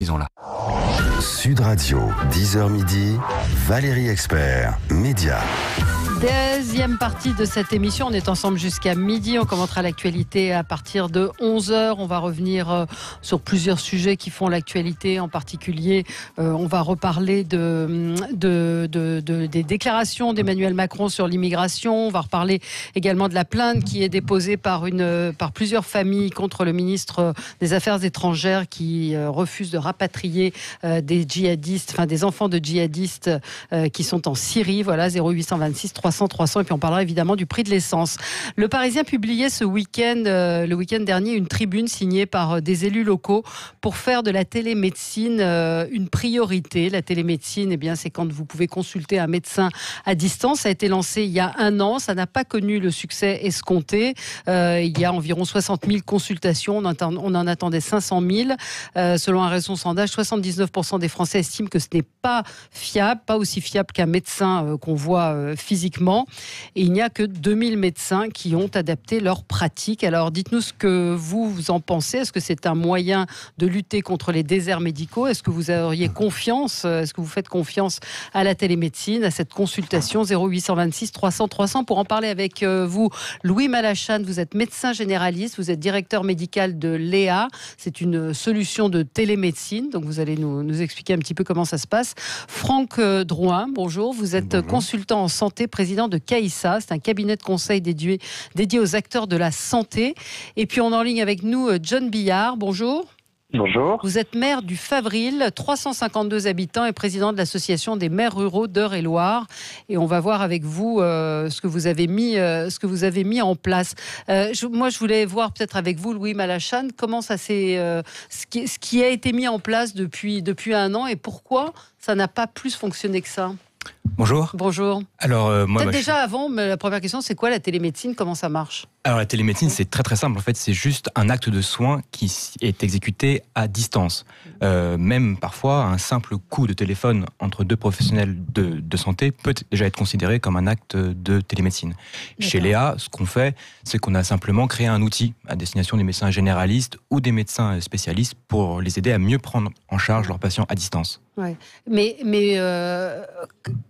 Disons-la. Sud Radio, 10h midi, Valérie Expert, Média. Deuxième partie de cette émission, on est ensemble jusqu'à midi, on commentera l'actualité à partir de 11h, on va revenir sur plusieurs sujets qui font l'actualité, en particulier on va reparler des déclarations d'Emmanuel Macron sur l'immigration, on va reparler également de la plainte qui est déposée par plusieurs familles contre le ministre des Affaires étrangères qui refuse de rapatrier des djihadistes, enfin des enfants de djihadistes qui sont en Syrie, voilà, 0826 300, et puis on parlera évidemment du prix de l'essence. Le Parisien publiait ce week-end, le week-end dernier, une tribune signée par des élus locaux pour faire de la télémédecine une priorité. La télémédecine, eh bien, c'est quand vous pouvez consulter un médecin à distance. Ça a été lancé il y a 1 an, ça n'a pas connu le succès escompté. Il y a environ 60 000 consultations, on en attendait 500 000. Selon un récent sondage, 79% des Français estiment que ce n'est pas fiable, pas aussi fiable qu'un médecin qu'on voit physiquement. Et il n'y a que 2000 médecins qui ont adapté leur pratique. Alors dites-nous ce que vous en pensez. Est-ce que c'est un moyen de lutter contre les déserts médicaux ? Est-ce que vous auriez confiance ? Est-ce que vous faites confiance à la télémédecine, à cette consultation 0826 300 pour en parler avec vous, Louis Malachane, vous êtes médecin généraliste, vous êtes directeur médical de Léa. C'est une solution de télémédecine, donc vous allez nous expliquer un petit peu comment ça se passe. Franck Drouin, bonjour, vous êtes consultant en santé, président de CAISA, c'est un cabinet de conseil dédié aux acteurs de la santé. Et puis on est en ligne avec nous John Billard, bonjour. Bonjour. Vous êtes maire du Favril, 352 habitants et président de l'association des maires ruraux d'Eure-et-Loir. Et on va voir avec vous ce que vous avez mis en place. Moi, je voulais voir peut-être avec vous, Louis Malachane, comment ça s'est, ce qui a été mis en place depuis 1 an et pourquoi ça n'a pas plus fonctionné que ça. Bonjour. Bonjour. Alors, Avant, la première question, c'est quoi la télémédecine ? Comment ça marche ? Alors, la télémédecine, c'est très très simple. En fait, c'est juste un acte de soin qui est exécuté à distance. Même parfois, un simple coup de téléphone entre 2 professionnels de santé peut déjà être considéré comme un acte de télémédecine. D'accord. Chez Léa, ce qu'on fait, c'est qu'on a simplement créé un outil à destination des médecins généralistes ou des médecins spécialistes pour les aider à mieux prendre en charge leurs patients à distance. Ouais. Mais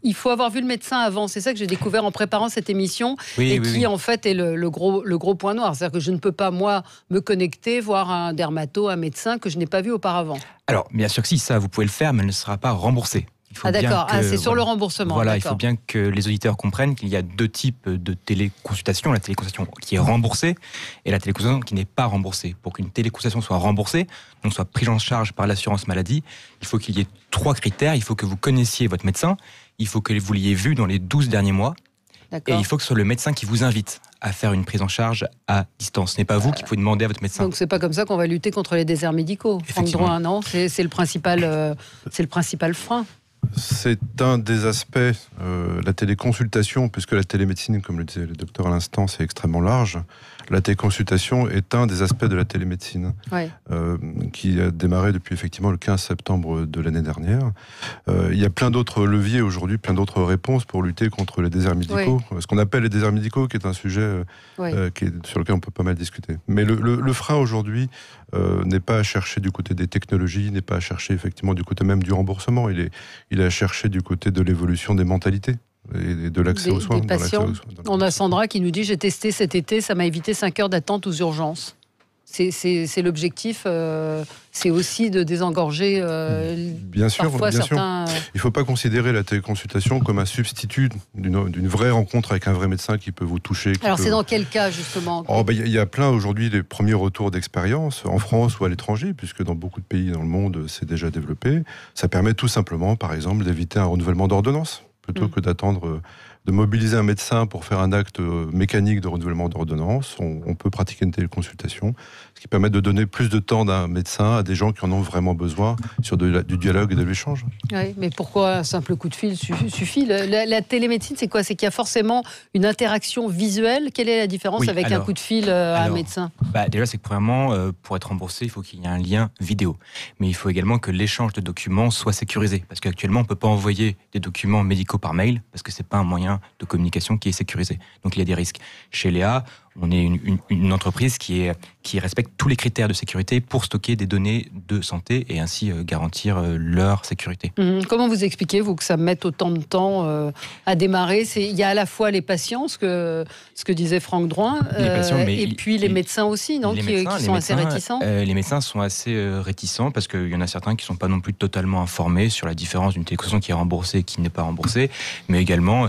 il faut avoir vu le médecin avant. C'est ça que j'ai découvert en préparant cette émission en fait est le gros point noir. C'est-à-dire que je ne peux pas, moi, me connecter, voir un dermato, un médecin que je n'ai pas vu auparavant. Alors, bien sûr que si, ça, vous pouvez le faire, mais elle ne sera pas remboursée. C'est sur le remboursement. Voilà, il faut bien que les auditeurs comprennent qu'il y a 2 types de téléconsultation. La téléconsultation qui est remboursée et la téléconsultation qui n'est pas remboursée. Pour qu'une téléconsultation soit remboursée, donc soit prise en charge par l'assurance maladie, il faut qu'il y ait 3 critères. Il faut que vous connaissiez votre médecin, il faut que vous l'ayez vu dans les 12 derniers mois, et il faut que ce soit le médecin qui vous invite à faire une prise en charge à distance. Ce n'est pas vous qui pouvez demander à votre médecin. Donc c'est pas comme ça qu'on va lutter contre les déserts médicaux. Franck Drouin, non ? C'est le principal frein. C'est un des aspects, la téléconsultation, puisque la télémédecine, comme le disait le docteur à l'instant, c'est extrêmement large. La téléconsultation est un des aspects de la télémédecine, qui a démarré depuis effectivement le 15 septembre de l'année dernière. Il y a plein d'autres leviers aujourd'hui, plein d'autres réponses pour lutter contre les déserts médicaux. Ce qu'on appelle les déserts médicaux, qui est un sujet sur lequel on peut pas mal discuter. Mais le frein aujourd'hui n'est pas à chercher du côté des technologies, n'est pas à chercher effectivement du côté même du remboursement. Il est à chercher du côté de l'évolution des mentalités et de l'accès aux soins. Des patients. On a Sandra qui nous dit « J'ai testé cet été, ça m'a évité 5 heures d'attente aux urgences ». C'est l'objectif, c'est aussi de désengorger bien sûr, certains... Il ne faut pas considérer la téléconsultation comme un substitut d'une vraie rencontre avec un vrai médecin qui peut vous toucher. Alors c'est dans quel cas justement ? Il y a plein aujourd'hui des premiers retours d'expérience en France ou à l'étranger, puisque dans beaucoup de pays dans le monde c'est déjà développé. Ça permet tout simplement, par exemple, d'éviter un renouvellement d'ordonnance, plutôt que d'attendre... de mobiliser un médecin pour faire un acte mécanique de renouvellement d'ordonnance. On peut pratiquer une téléconsultation, ce qui permet de donner plus de temps d'un médecin à des gens qui en ont vraiment besoin sur du dialogue et de l'échange. Oui, mais pourquoi un simple coup de fil suffit ? La télémédecine, c'est quoi ? C'est qu'il y a forcément une interaction visuelle. Quelle est la différence avec un coup de fil à un médecin ? Déjà, c'est que premièrement, pour être remboursé, il faut qu'il y ait un lien vidéo. Mais il faut également que l'échange de documents soit sécurisé. Parce qu'actuellement, on ne peut pas envoyer des documents médicaux par mail, parce que ce n'est pas un moyen de communication qui est sécurisé. Donc il y a des risques. Chez Léa, On est une entreprise qui respecte tous les critères de sécurité pour stocker des données de santé et ainsi garantir leur sécurité. Comment vous expliquez, vous, que ça mette autant de temps à démarrer? Il y a à la fois les patients, ce que disait Franck Drouin, et puis les médecins aussi, non, qui sont assez réticents. Les médecins sont assez réticents parce qu'il y en a certains qui ne sont pas non plus totalement informés sur la différence d'une téléconsultation qui est remboursée et qui n'est pas remboursée, mais également...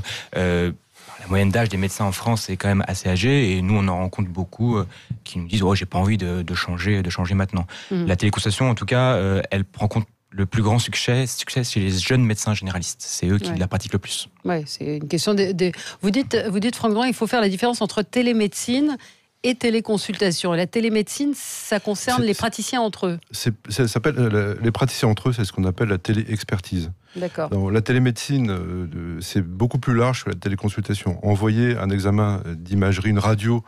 la moyenne d'âge des médecins en France est quand même assez âgée et nous on en rencontre beaucoup qui nous disent j'ai pas envie de changer maintenant. La téléconsultation en tout cas elle prend compte le plus grand succès chez les jeunes médecins généralistes. C'est eux qui la pratiquent le plus. Ouais, c'est une question Vous dites Franck Drouin, il faut faire la différence entre télémédecine et téléconsultation. Et la télémédecine, ça concerne les praticiens entre eux. Ça s'appelle les praticiens entre eux, c'est ce qu'on appelle la téléexpertise. D'accord. Donc, la télémédecine, c'est beaucoup plus large que la téléconsultation. Envoyer un examen d'imagerie, une radio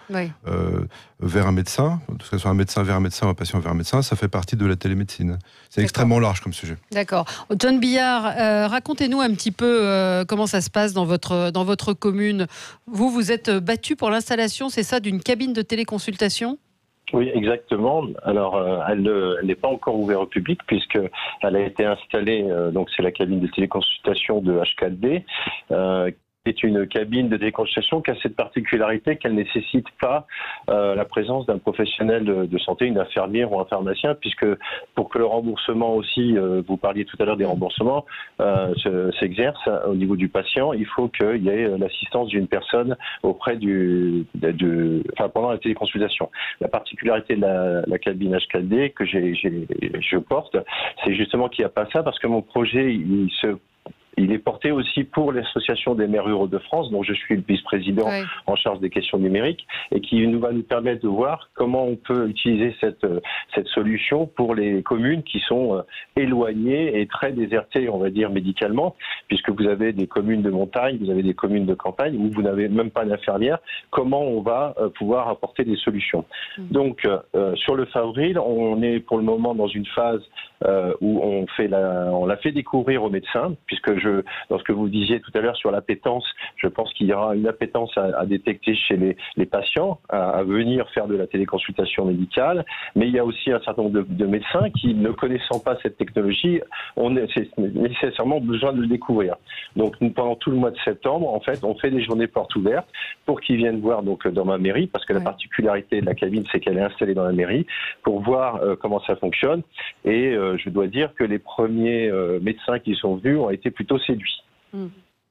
vers un médecin, que ce soit un médecin vers un médecin, un patient vers un médecin, ça fait partie de la télémédecine. C'est extrêmement large comme sujet. D'accord. John Billard, racontez-nous un petit peu comment ça se passe dans votre commune. Vous êtes battu pour l'installation, c'est ça, d'une cabine de téléconsultation ? Oui, exactement. Alors, elle n'est pas encore ouverte au public puisqu'elle a été installée, donc c'est la cabine de téléconsultation de H4D, c'est une cabine de téléconsultation qui a cette particularité qu'elle ne nécessite pas la présence d'un professionnel de santé, une infirmière ou un pharmacien, puisque pour que le remboursement aussi, vous parliez tout à l'heure des remboursements, s'exerce au niveau du patient, il faut qu'il y ait l'assistance d'une personne auprès pendant la téléconsultation. La particularité de la cabine H4D que je porte, c'est justement qu'il n'y a pas ça, parce que mon projet, il est porté aussi pour l'Association des maires ruraux de France, dont je suis le vice-président en charge des questions numériques, et qui va nous permettre de voir comment on peut utiliser cette solution pour les communes qui sont éloignées et très désertées, on va dire, médicalement, puisque vous avez des communes de montagne, vous avez des communes de campagne où vous n'avez même pas d'infirmière. Comment on va pouvoir apporter des solutions? Donc, sur le Favril, on est pour le moment dans une phase où on l'a fait découvrir aux médecins, puisque dans ce que vous disiez tout à l'heure sur l'appétence, je pense qu'il y aura une appétence à détecter chez les patients, à venir faire de la téléconsultation médicale, mais il y a aussi un certain nombre de médecins qui, ne connaissant pas cette technologie, ont nécessairement besoin de le découvrir. Donc pendant tout le mois de septembre, en fait, on fait des journées portes ouvertes pour qu'ils viennent voir donc dans ma mairie, parce que la particularité de la cabine, c'est qu'elle est installée dans la mairie, pour voir comment ça fonctionne. Et je dois dire que les premiers médecins qui sont venus ont été plutôt séduits.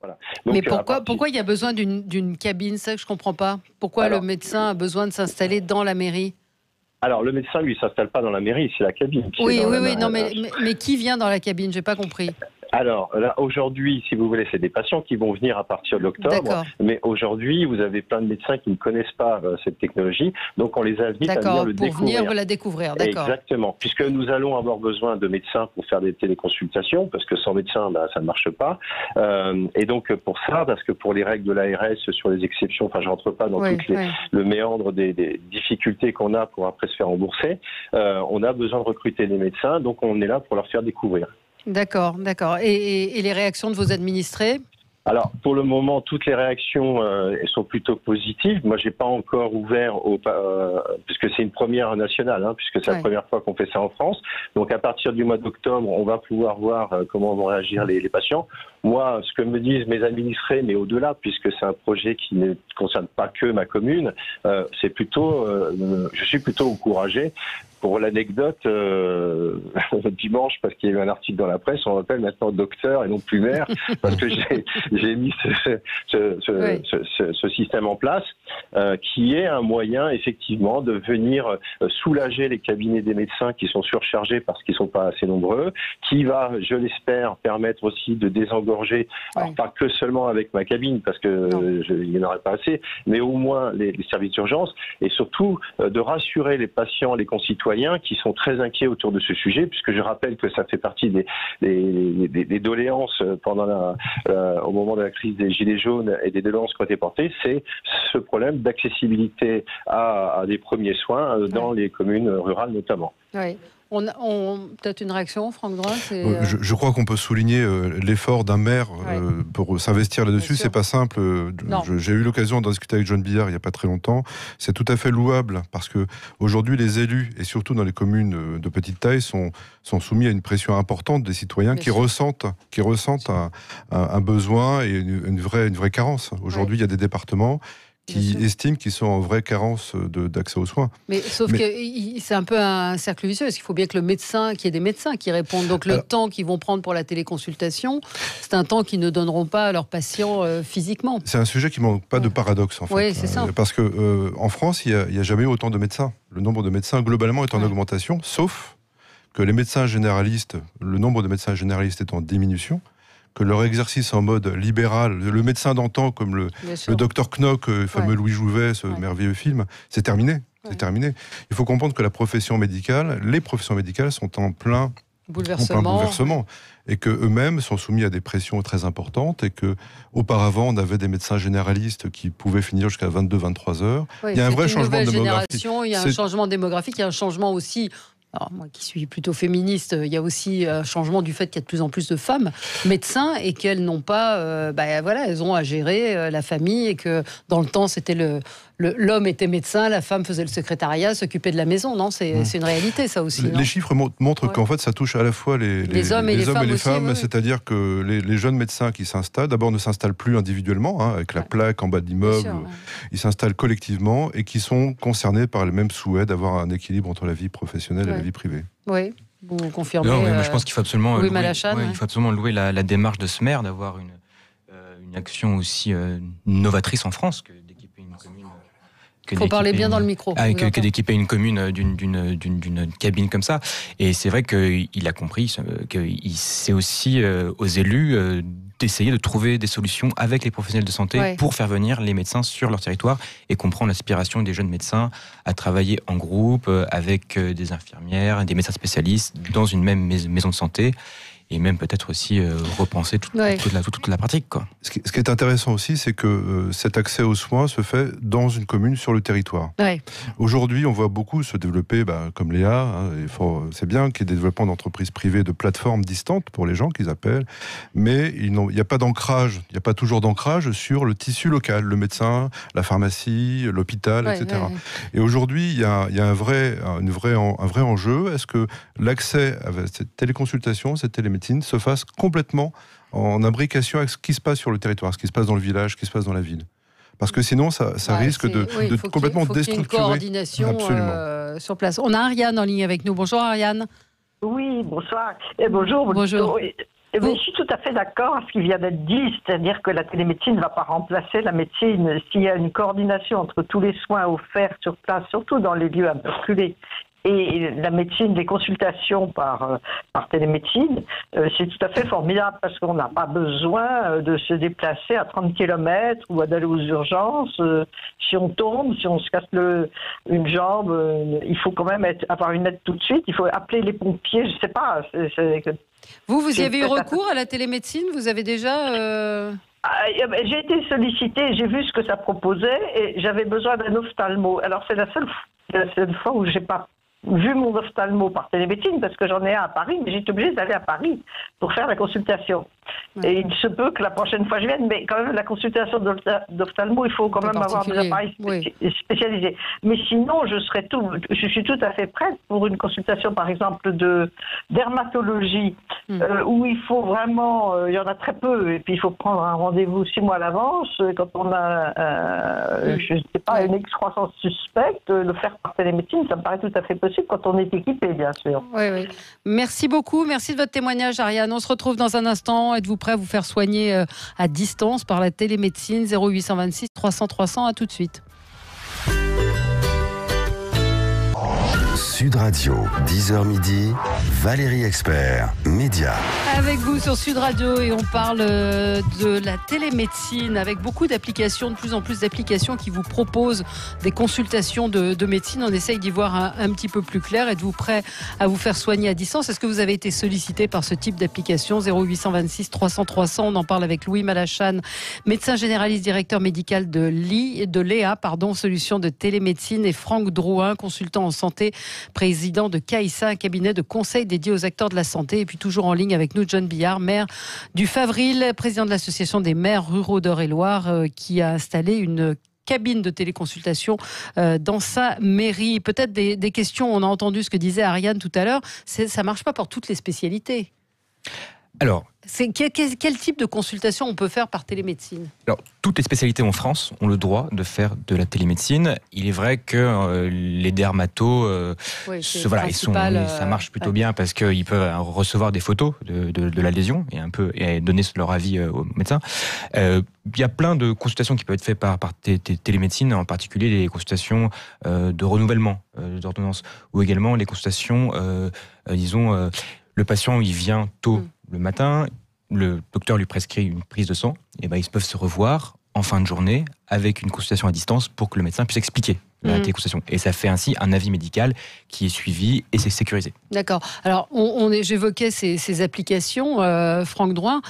Voilà. Donc, mais pourquoi il y a besoin d'une cabine? Ça que je ne comprends pas. Pourquoi le médecin a besoin de s'installer dans la mairie? Alors, le médecin, lui, ne s'installe pas dans la mairie, c'est la cabine. Oui, mais qui vient dans la cabine? Je n'ai pas compris. Alors, là, aujourd'hui, si vous voulez, c'est des patients qui vont venir à partir de l'octobre. Mais aujourd'hui, vous avez plein de médecins qui ne connaissent pas cette technologie. Donc, on les invite à venir le découvrir. Pour venir la découvrir, d'accord. Exactement. Puisque nous allons avoir besoin de médecins pour faire des téléconsultations, parce que sans médecin, ça ne marche pas. Et donc, pour ça, parce que pour les règles de l'ARS sur les exceptions, enfin, je ne rentre pas dans le méandre des difficultés qu'on a pour après se faire rembourser, on a besoin de recruter des médecins. Donc, on est là pour leur faire découvrir. D'accord. Et les réactions de vos administrés? Alors, pour le moment, toutes les réactions sont plutôt positives. Moi, j'ai pas encore ouvert, puisque c'est une première nationale, puisque c'est la première fois qu'on fait ça en France. Donc, à partir du mois d'octobre, on va pouvoir voir comment vont réagir les patients. Moi, ce que me disent mes administrés, mais au-delà, puisque c'est un projet qui ne concerne pas que ma commune, c'est plutôt, je suis plutôt encouragé. Pour l'anecdote, dimanche, parce qu'il y a eu un article dans la presse, on m'appelle maintenant docteur et non plus maire, parce que j'ai mis ce système en place, qui est un moyen, effectivement, de venir soulager les cabinets des médecins qui sont surchargés parce qu'ils ne sont pas assez nombreux, qui va, je l'espère, permettre aussi de désengorger, alors pas que seulement avec ma cabine, parce que il n'y en aurait pas assez, mais au moins les services d'urgence, et surtout de rassurer les patients, les concitoyens, qui sont très inquiets autour de ce sujet, puisque je rappelle que ça fait partie des doléances pendant au moment de la crise des Gilets jaunes et des doléances qui ont été portées, c'est ce problème d'accessibilité à des premiers soins dans les communes rurales notamment. Oui. Peut-être une réaction, Franck Droin. Je crois qu'on peut souligner l'effort d'un maire pour s'investir là-dessus. C'est pas simple. J'ai eu l'occasion d'en discuter avec John Billard il n'y a pas très longtemps. C'est tout à fait louable parce que aujourd'hui les élus, et surtout dans les communes de petite taille, sont soumis à une pression importante des citoyens qui ressentent un besoin et une vraie carence. Aujourd'hui, il y a des départements qui estiment qu'ils sont en vraie carence d'accès aux soins. Mais que c'est un peu un cercle vicieux, parce qu'il faut bien que qu'il y ait des médecins qui répondent. Donc le temps qu'ils vont prendre pour la téléconsultation, c'est un temps qu'ils ne donneront pas à leurs patients physiquement. C'est un sujet qui ne manque pas de paradoxe, en fait. Oui, c'est ça. Parce qu'en France, il n'y a jamais eu autant de médecins. Le nombre de médecins, globalement, est en augmentation, sauf que les médecins généralistes, le nombre de médecins généralistes est en diminution, que leur exercice en mode libéral, le médecin d'antan comme le docteur Knock, le fameux Louis Jouvet, ce merveilleux film, c'est terminé. C'est terminé. Il faut comprendre que les professions médicales sont en plein bouleversement et qu'eux-mêmes sont soumis à des pressions très importantes et qu'auparavant, on avait des médecins généralistes qui pouvaient finir jusqu'à 22-23 heures. Il y a un vrai changement démographique. Il y a un changement démographique, il y a un changement aussi. Alors, moi qui suis plutôt féministe, il y a aussi un changement du fait qu'il y a de plus en plus de femmes médecins et qu'elles n'ont pas, elles ont à gérer la famille et que dans le temps c'était l'homme était médecin, la femme faisait le secrétariat, s'occupait de la maison. Non, c'est une réalité ça aussi. Les chiffres montrent qu'en fait ça touche à la fois les hommes et les femmes, c'est-à-dire que les jeunes médecins qui s'installent, d'abord ne s'installent plus individuellement avec la plaque en bas de l'immeuble, ils s'installent collectivement et qui sont concernés par le même souhait d'avoir un équilibre entre la vie professionnelle et la vie privée. Oui, vous confirmez. Non, moi, je pense qu'il faut absolument il faut absolument louer la démarche de ce maire d'avoir une action aussi novatrice en France que d'équiper une commune. Il faut parler bien dans le micro. Que d'équiper une commune d'une cabine comme ça. Et c'est vrai qu'il a compris que c'est aussi aux élus d'essayer de trouver des solutions avec les professionnels de santé pour faire venir les médecins sur leur territoire et comprendre l'aspiration des jeunes médecins à travailler en groupe avec des infirmières, des médecins spécialistes dans une même maison de santé. Et même peut-être aussi repenser toute la pratique, quoi. Ce qui est intéressant aussi, c'est que cet accès aux soins se fait dans une commune sur le territoire. Aujourd'hui, on voit beaucoup se développer, comme Léa, c'est bien qu'il y ait des développements d'entreprises privées, de plateformes distantes pour les gens qu'ils appellent, mais il n'y a pas d'ancrage, il n'y a pas toujours d'ancrage sur le tissu local, le médecin, la pharmacie, l'hôpital, etc. Et aujourd'hui, il y a un vrai enjeu. Est-ce que l'accès à cette téléconsultation, cette télémédecine se fasse complètement en imbrication avec ce qui se passe sur le territoire, ce qui se passe dans le village, ce qui se passe dans la ville. Parce que sinon, ça risque de complètement déstructurer. Il faut qu'il y ait une coordination sur place. On a Ariane en ligne avec nous. Bonjour Ariane. Oui, bonsoir. Bonjour. Je suis tout à fait d'accord avec ce qui vient d'être dit, c'est-à-dire que la télémédecine ne va pas remplacer la médecine. S'il y a une coordination entre tous les soins offerts sur place, surtout dans les lieux un peu reculés, et la médecine, les consultations par télémédecine, c'est tout à fait formidable parce qu'on n'a pas besoin de se déplacer à 30 km ou d'aller aux urgences. Si on tombe, si on se casse une jambe, il faut quand même avoir une aide tout de suite. Il faut appeler les pompiers, je ne sais pas. Vous y avez eu recours à la télémédecine? Vous avez déjà... J'ai été sollicitée, j'ai vu ce que ça proposait et j'avais besoin d'un ophtalmo. Alors c'est la seule fois où j'ai pas vu mon ophtalmo par télémédecine parce que j'en ai un à Paris, mais j'étais obligée d'aller à Paris pour faire la consultation. Et il se peut que la prochaine fois je vienne, mais quand même la consultation d'ophtalmo, il faut quand même avoir des appareils spécialisés. Mais sinon, je suis tout à fait prête pour une consultation, par exemple, de dermatologie, où il faut vraiment, il y en a très peu, et puis il faut prendre un rendez-vous 6 mois à l'avance. Quand on a, je ne sais pas, une excroissance suspecte, le faire par télémédecine, ça me paraît tout à fait possible quand on est équipé, bien sûr. Oui. Merci beaucoup, merci de votre témoignage, Ariane. On se retrouve dans un instant. Êtes-vous prêt à vous faire soigner à distance par la télémédecine? 0826 300 300, à tout de suite. Sud Radio, 10h midi, Valérie Expert. Média. Avec vous sur Sud Radio et on parle de la télémédecine avec beaucoup d'applications, de plus en plus d'applications qui vous proposent des consultations de médecine. On essaye d'y voir un petit peu plus clair. Êtes-vous prêt à vous faire soigner à distance? Est-ce que vous avez été sollicité par ce type d'application? 0826 300 300. On en parle avec Louis Malachane, médecin généraliste, directeur médical de l'EA, solution de télémédecine, et Franck Drouin, consultant en santé, président de CAISA, un cabinet de conseil dédié aux acteurs de la santé. Et puis toujours en ligne avec nous, John Billard, maire du Favril, président de l'association des maires ruraux d'Eure-et-Loire, qui a installé une cabine de téléconsultation dans sa mairie. Peut-être des questions, on a entendu ce que disait Ariane tout à l'heure, ça ne marche pas pour toutes les spécialités. Alors, quel type de consultation on peut faire par télémédecine? Alors, toutes les spécialités en France ont le droit de faire de la télémédecine. Il est vrai que les dermatos, ça marche plutôt bien parce qu'ils peuvent recevoir des photos de la lésion et donner leur avis au médecin. Il y a plein de consultations qui peuvent être faites par télémédecine, en particulier les consultations de renouvellement d'ordonnance, ou également les consultations, le patient il vient tôt le matin, le docteur lui prescrit une prise de sang, et ils peuvent se revoir en fin de journée avec une consultation à distance pour que le médecin puisse expliquer la téléconsultation. Et ça fait ainsi un avis médical qui est suivi et c'est sécurisé. D'accord. Alors, j'évoquais ces applications, Franck Drouin.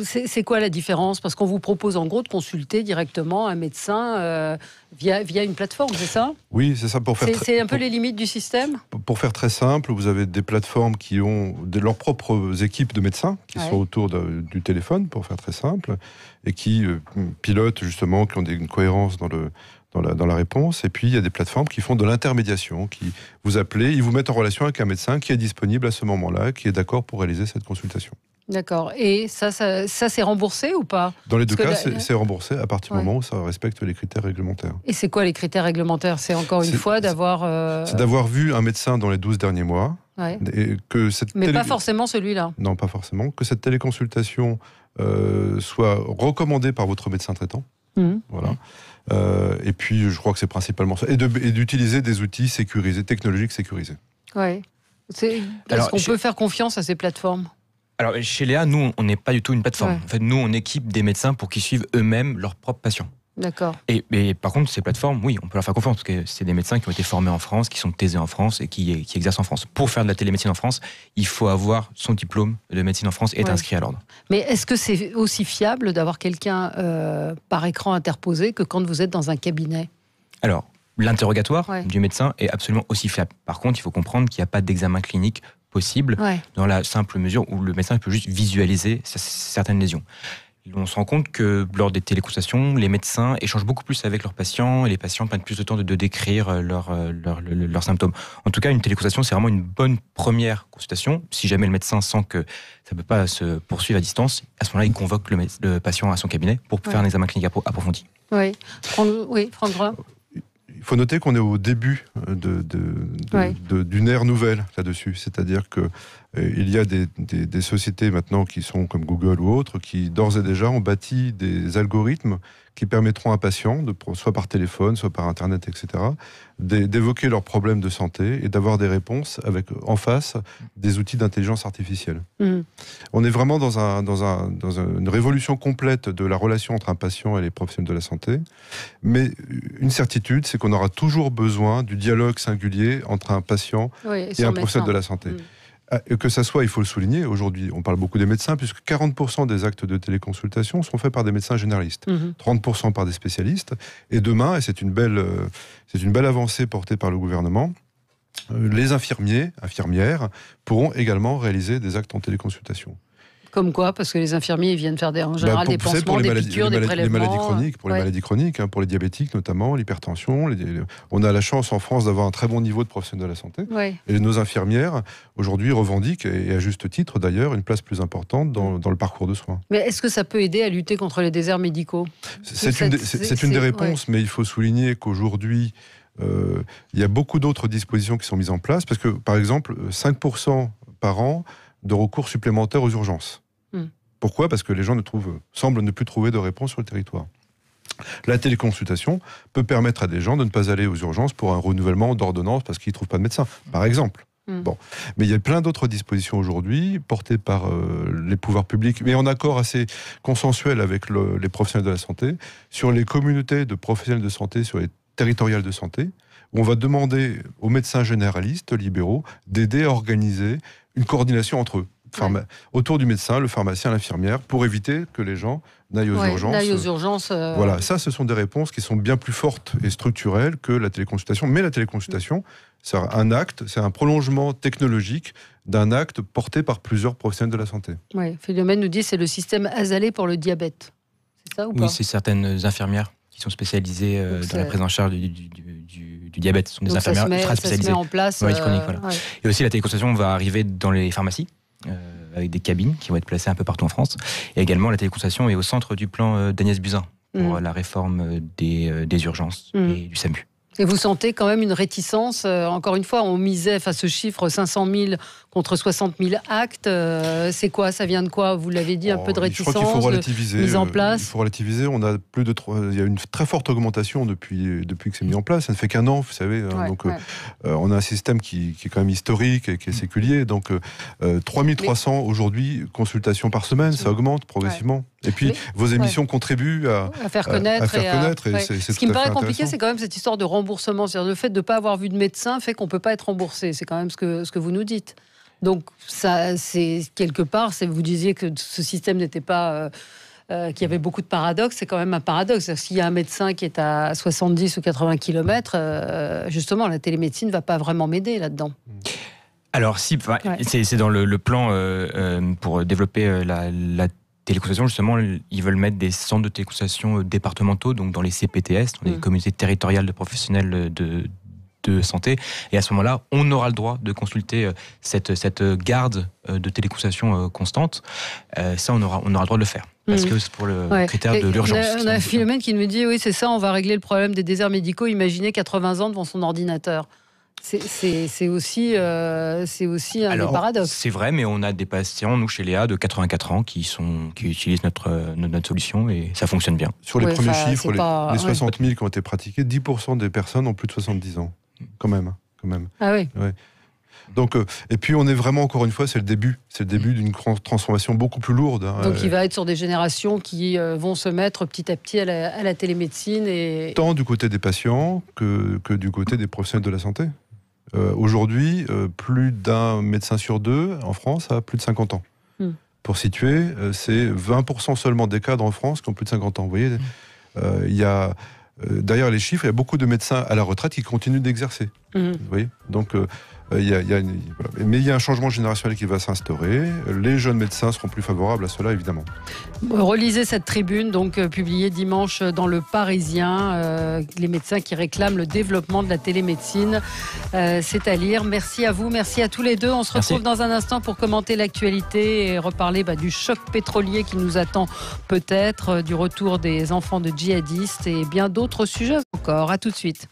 C'est quoi la différence? Parce qu'on vous propose en gros de consulter directement un médecin via une plateforme, c'est ça? Oui, c'est ça. C'est un peu les limites du système? Pour faire très simple, vous avez des plateformes qui ont leurs propres équipes de médecins qui sont autour du téléphone, pour faire très simple, et qui pilotent justement, qui ont une cohérence dans la réponse. Et puis il y a des plateformes qui font de l'intermédiation, qui vous appelez, ils vous mettent en relation avec un médecin qui est disponible à ce moment-là, qui est d'accord pour réaliser cette consultation. D'accord. Et ça c'est remboursé ou pas? Dans les deux cas, c'est remboursé à partir du moment où ça respecte les critères réglementaires. Et c'est quoi les critères réglementaires? C'est encore une fois d'avoir... C'est d'avoir vu un médecin dans les 12 derniers mois. Et que mais pas forcément celui-là. Non, pas forcément. Que cette téléconsultation soit recommandée par votre médecin traitant. Voilà. Et puis, je crois que c'est principalement ça. Et d'utiliser des outils sécurisés, technologiques sécurisés. Oui. Est-ce qu'on peut faire confiance à ces plateformes? Alors, chez Léa, nous, on n'est pas du tout une plateforme. En fait, nous, on équipe des médecins pour qu'ils suivent eux-mêmes leurs propres patients. D'accord. Et par contre, ces plateformes, oui, on peut leur faire confiance, parce que c'est des médecins qui ont été formés en France, qui sont thésés en France et qui exercent en France. Pour faire de la télémédecine en France, il faut avoir son diplôme de médecine en France et être inscrit à l'ordre. Mais est-ce que c'est aussi fiable d'avoir quelqu'un par écran interposé que quand vous êtes dans un cabinet? Alors, l'interrogatoire du médecin est absolument aussi fiable. Par contre, il faut comprendre qu'il n'y a pas d'examen clinique possible dans la simple mesure où le médecin peut juste visualiser certaines lésions. On se rend compte que lors des téléconsultations, les médecins échangent beaucoup plus avec leurs patients et les patients prennent plus de temps de décrire leurs symptômes. En tout cas, une téléconsultation, c'est vraiment une bonne première consultation. Si jamais le médecin sent que ça ne peut pas se poursuivre à distance, à ce moment-là, il convoque le patient à son cabinet pour faire un examen clinique approfondi. Oui, Franck Drouin. Il faut noter qu'on est au début d'une ère nouvelle là-dessus. C'est-à-dire qu'il y a des sociétés maintenant qui sont comme Google ou autres, qui d'ores et déjà ont bâti des algorithmes qui permettront à un patient, soit par téléphone, soit par Internet, etc., d'évoquer leurs problèmes de santé et d'avoir des réponses avec en face des outils d'intelligence artificielle. On est vraiment dans une révolution complète de la relation entre un patient et les professionnels de la santé. Mais une certitude, c'est qu'on aura toujours besoin du dialogue singulier entre un patient et un professionnel de la santé. Que ça soit, il faut le souligner, aujourd'hui, on parle beaucoup des médecins, puisque 40% des actes de téléconsultation sont faits par des médecins généralistes, 30% par des spécialistes, et demain, et c'est une belle avancée portée par le gouvernement, les infirmières pourront également réaliser des actes en téléconsultation. Comme quoi? Parce que les infirmiers ils viennent faire en général des pansements, des piqûres, des prélèvements. Les maladies chroniques, pour les maladies chroniques, pour les diabétiques notamment, l'hypertension. On a la chance en France d'avoir un très bon niveau de professionnels de la santé. Et nos infirmières, aujourd'hui, revendiquent, et à juste titre d'ailleurs, une place plus importante dans le parcours de soins. Mais est-ce que ça peut aider à lutter contre les déserts médicaux? C'est une des réponses, mais il faut souligner qu'aujourd'hui, il y a beaucoup d'autres dispositions qui sont mises en place, parce que, par exemple, 5% par an de recours supplémentaires aux urgences. Pourquoi? Parce que les gens semblent ne plus trouver de réponse sur le territoire. La téléconsultation peut permettre à des gens de ne pas aller aux urgences pour un renouvellement d'ordonnance parce qu'ils ne trouvent pas de médecin, par exemple. Bon. Mais il y a plein d'autres dispositions aujourd'hui portées par les pouvoirs publics, mais en accord assez consensuel avec les professionnels de la santé, sur les communautés de professionnels de santé, sur les territoriales de santé, où on va demander aux médecins généralistes libéraux d'aider à organiser une coordination entre eux. Autour du médecin, le pharmacien, l'infirmière, pour éviter que les gens n'aillent aux urgences. Voilà, ça, ce sont des réponses qui sont bien plus fortes et structurelles que la téléconsultation. Mais la téléconsultation, c'est un acte, c'est un prolongement technologique d'un acte porté par plusieurs professionnels de la santé. Oui, Philomène nous dit que c'est le système Azalée pour le diabète. C'est ça ou pas ? Oui, c'est certaines infirmières qui sont spécialisées dans la prise en charge du diabète. Ce sont des infirmières ultra spécialisées. Ça se met en place. Chronique, voilà. Ouais. Et aussi, la téléconsultation va arriver dans les pharmacies. Avec des cabines qui vont être placées un peu partout en France. Et également, la téléconsultation est au centre du plan d'Agnès Buzyn pour la réforme des urgences et du SAMU. Et vous sentez quand même une réticence. Encore une fois, on misait, ce chiffre 500 000 contre 60 000 actes. C'est quoi ? Ça vient de quoi ? Vous l'avez dit, un peu de réticence, je crois qu'il faut relativiser, mise en place. Il faut relativiser. On a il y a une très forte augmentation depuis que c'est mis en place. Ça ne fait qu'un an, vous savez. On a un système qui est quand même historique et qui est séculier. Donc, 3300 aujourd'hui consultations par semaine, ça augmente progressivement. Et puis, vos émissions contribuent à faire connaître. Ce qui me paraît compliqué, c'est quand même cette histoire de remboursement. C'est-à-dire le fait de ne pas avoir vu de médecin fait qu'on ne peut pas être remboursé. C'est quand même ce que vous nous dites. Donc, ça, c'est quelque part, vous disiez que ce système n'était pas... qu'il y avait beaucoup de paradoxes, c'est quand même un paradoxe. S'il y a un médecin qui est à 70 ou 80 km, justement, la télémédecine ne va pas vraiment m'aider là-dedans. Alors, c'est dans le plan pour développer la téléconsultation, justement, ils veulent mettre des centres de téléconsultation départementaux, donc dans les CPTS, dans les communautés territoriales de professionnels de santé. Et à ce moment-là, on aura le droit de consulter cette garde de téléconsultation constante. Ça, on aura le droit de le faire. Parce que c'est pour le critère de l'urgence. On a Philomène qui nous dit, oui, c'est ça, on va régler le problème des déserts médicaux. Imaginez 80 ans devant son ordinateur. C'est aussi un des paradoxes. C'est vrai, mais on a des patients, nous, chez Léa, de 84 ans qui utilisent notre solution et ça fonctionne bien. Sur les premiers chiffres, les 60 000 qui ont été pratiqués, 10% des personnes ont plus de 70 ans. Quand même. Ah oui. Ouais. Donc, et puis on est vraiment, encore une fois, c'est le début d'une transformation beaucoup plus lourde. Donc il va être sur des générations qui vont se mettre petit à petit à la télémédecine. Tant du côté des patients que du côté des professionnels de la santé. Aujourd'hui, plus d'un médecin sur deux en France a plus de 50 ans. Pour situer, c'est 20% seulement des cadres en France qui ont plus de 50 ans. Vous voyez, il y a... D'ailleurs, les chiffres, il y a beaucoup de médecins à la retraite qui continuent d'exercer. Vous voyez ? Donc, mais il y a un changement générationnel qui va s'instaurer. Les jeunes médecins seront plus favorables à cela, évidemment. Relisez cette tribune, donc publiée dimanche dans Le Parisien. Les médecins qui réclament le développement de la télémédecine. C'est à lire. Merci à vous, merci à tous les deux. On se retrouve dans un instant pour commenter l'actualité et reparler du choc pétrolier qui nous attend peut-être, du retour des enfants de djihadistes et bien d'autres sujets encore. À tout de suite.